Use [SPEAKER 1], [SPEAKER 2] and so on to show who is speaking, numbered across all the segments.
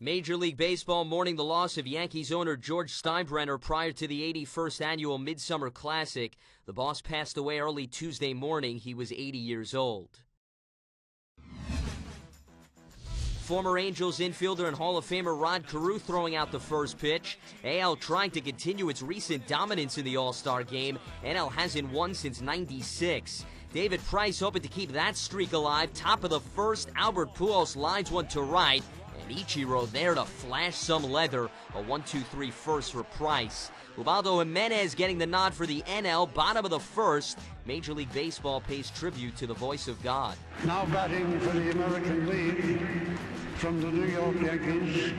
[SPEAKER 1] Major League Baseball mourning the loss of Yankees owner George Steinbrenner prior to the 81st annual Midsummer Classic. The boss passed away early Tuesday morning. He was 80 years old. Former Angels infielder and Hall of Famer Rod Carew throwing out the first pitch. AL trying to continue its recent dominance in the All-Star game. NL hasn't won since '96. David Price hoping to keep that streak alive. Top of the first, Albert Pujols lines one to right. And Ichiro there to flash some leather. A 1-2-3 first for Price. Ubaldo Jimenez getting the nod for the NL. Bottom of the first. Major League Baseball pays tribute to the voice of God.
[SPEAKER 2] Now batting for the American League from the New York Yankees,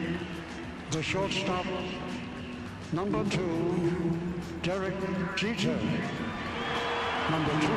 [SPEAKER 2] the shortstop, number 2, Derek Jeter. Number 2.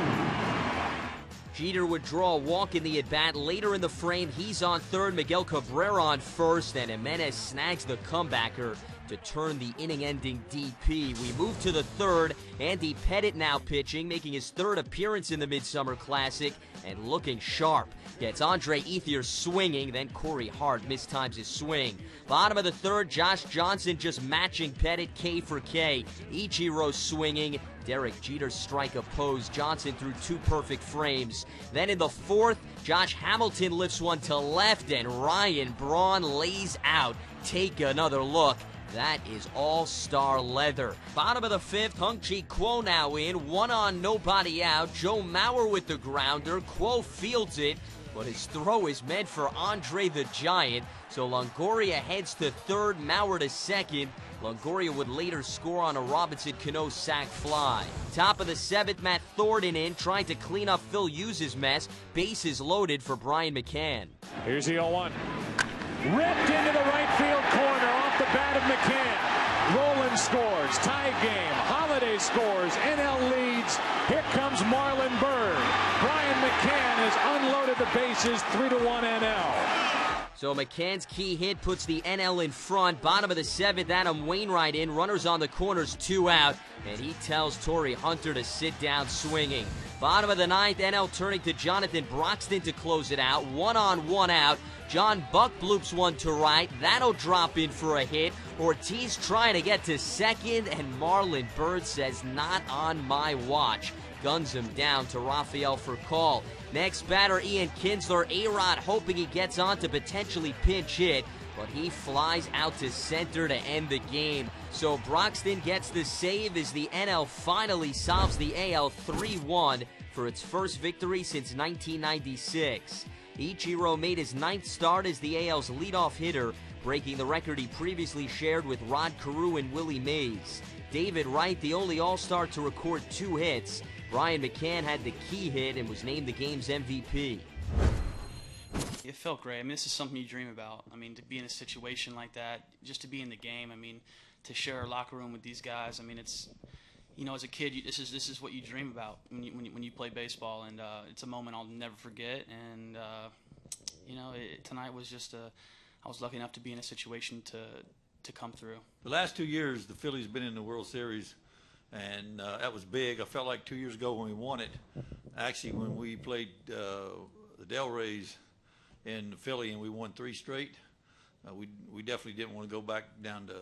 [SPEAKER 1] Jeter would draw a walk in the at-bat. Later in the frame, he's on third, Miguel Cabrera on first, and Jimenez snags the comebacker to turn the inning-ending DP. We move to the third. Andy Pettitte now pitching, making his third appearance in the Midsummer Classic, and looking sharp. Gets Andre Ethier swinging, then Corey Hart mistimes his swing. Bottom of the third, Josh Johnson just matching Pettitte K for K. Ichiro swinging. Derek Jeter strike opposed. Johnson threw 2 perfect frames. Then in the fourth, Josh Hamilton lifts one to left, and Ryan Braun lays out. Take another look. That is all-star leather. Bottom of the fifth, Hung-Chi Kwo now in. One on, nobody out. Joe Mauer with the grounder. Kwo fields it, but his throw is meant for Andre the Giant. So Longoria heads to third, Mauer to second. Longoria would later score on a Robinson Cano sac fly. Top of the seventh, Matt Thornton in, trying to clean up Phil Hughes' mess. Bases loaded for Brian McCann.
[SPEAKER 3] Here's the 0-1. Ripped into the right field corner off the bat of McCann. Roland scores. Tie game. Holiday scores. NL leads. Here comes Marlon Byrd. Brian McCann has unloaded the bases. 3-1 NL.
[SPEAKER 1] So McCann's key hit puts the NL in front. Bottom of the seventh, Adam Wainwright in. Runners on the corners, 2 out. And he tells Torrey Hunter to sit down swinging. Bottom of the ninth, NL turning to Jonathan Broxton to close it out. 1 on, 1 out. John Buck bloops one to right. That'll drop in for a hit. Ortiz trying to get to second, and Marlon Byrd says, not on my watch. Guns him down to Rafael Furcal. Next batter, Ian Kinsler. A-Rod hoping he gets on to potentially pinch hit, but he flies out to center to end the game. So Broxton gets the save as the NL finally solves the AL 3-1 for its first victory since 1996. Ichiro made his 9th start as the AL's leadoff hitter, breaking the record he previously shared with Rod Carew and Willie Mays. David Wright, the only All-Star to record 2 hits. Brian McCann had the key hit and was named the game's MVP.
[SPEAKER 4] It felt great. I mean, this is something you dream about. I mean, to be in a situation like that, just to be in the game. I mean, to share a locker room with these guys. I mean, it's, you know, as a kid, this is what you dream about when you play baseball, and it's a moment I'll never forget. And you know, tonight was just I was lucky enough to be in a situation to come through.
[SPEAKER 5] The last 2 years, the Phillies been in the World Series, and that was big. I felt like 2 years ago when we won it, actually when we played the Del Rays in Philly and we won 3 straight. We definitely didn't want to go back down to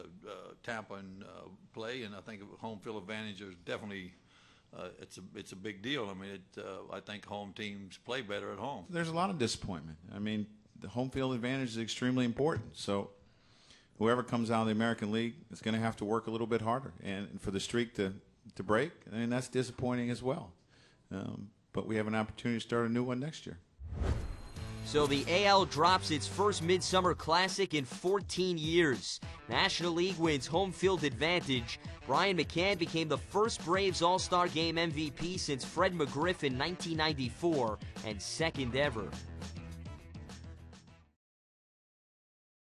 [SPEAKER 5] Tampa and play, and I think home field advantage is definitely it's a big deal. I mean, I think home teams play better at home.
[SPEAKER 6] There's a lot of disappointment. I mean, the home field advantage is extremely important. So whoever comes out of the American League is going to have to work a little bit harder, and for the streak to break, and that's disappointing as well. But we have an opportunity to start a new one next year.
[SPEAKER 1] So the AL drops its first Midsummer Classic in 14 years. National League wins home field advantage. Brian McCann became the first Braves All-Star Game MVP since Fred McGriff in 1994, and second ever.